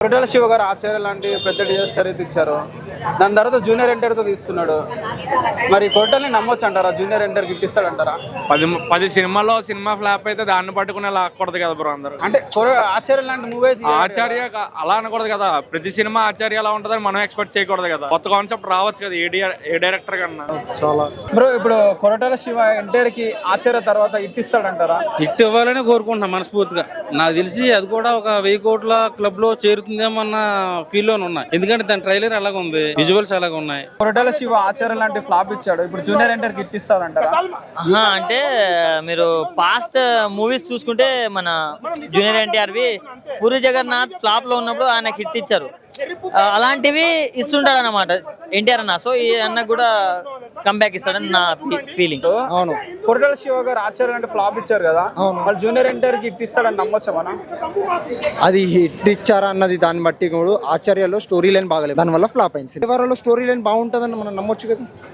కొరటాల శివ గారు ఆచార్య లాంటి పెద్ద డిజాస్టర్ అయితే ఇచ్చారు. దాని తర్వాత జూనియర్ ఎన్టీఆర్తో తీస్తున్నాడు. మరి కొరటాలని నమ్మొచ్చు అంటారా? జూనియర్ ఎన్టీఆర్కి ఇప్పిస్తాడంటారా? 10 సినిమాలో సినిమా ఫ్లాప్ అయితే దాన్ని పట్టుకునే లాక్కూడదు కదా బ్రో అందరూ. అంటే ఆచార్య లాంటి మూవీ ఆచార్య అలా అనకూడదు కదా, ప్రతి సినిమా ఆచార్య అలా ఉంటుందని మనం ఎక్స్పెక్ట్ చేయకూడదు కదా. కొత్త కాన్సెప్ట్ రావచ్చు కదా ఏ డైరెక్టర్ కన్నా. చాలా బ్రో, ఇప్పుడు కొరటాల శివ ఎన్టీఆర్కి ఆచార్య తర్వాత ఇట్టిస్తాడంటారా? హిట్ ఇవ్వాలని కోరుకుంటున్నాం మనస్ఫూర్తిగా. నాకు తెలిసి అది కూడా ఒక 1000 కోట్ల క్లబ్ లో చేరుతుందేమన్న ఫీల్ లోనే ఉన్నాయి. ఎందుకంటే దాని ట్రైలర్ అలాగ ఉంది, విజువల్స్ అలాగ ఉన్నాయి. కొరటాల శివ ఆచార్య లాంటి ఫ్లాప్ ఇచ్చాడు, ఇప్పుడు జూనియర్ ఎన్టీఆర్కి ఇట్టిస్తాడంటారా? అంటే మీరు పాస్ట్ మూవీస్ చూసుకుంటే మన జూనియర్ ఎన్టీఆర్వి పూరి జగన్నాథ్ ఫ్లాప్ లో ఉన్నప్పుడు ఆయన హిట్ ఇచ్చారు. అలాంటివి ఇస్తుంటాడు అన్నమాట ఎన్టీఆర్ అన్న. సో ఈ అన్న కూడా కంబ్యాక్ ఇస్తాడని నా ఫీలింగ్. అవును, కొరటాల శివ గారు ఆచార్య లాంటి ఫ్లాప్ ఇచ్చారు కదా, వాళ్ళు జూనియర్ ఎన్టీఆర్కి ఇట్టిస్తాడని నమ్మొచ్చా మనం? అది హిట్ ఇచ్చారా అన్నది దాన్ని బట్టి కూడా ఆచార్యలో స్టోరీ లైన్ బాగలేదు, దానివల్ల ఫ్లాప్ అయింది. శనివారంలో స్టోరీ లైన్ బాగుంటుందని మనం నమ్మొచ్చు కదా.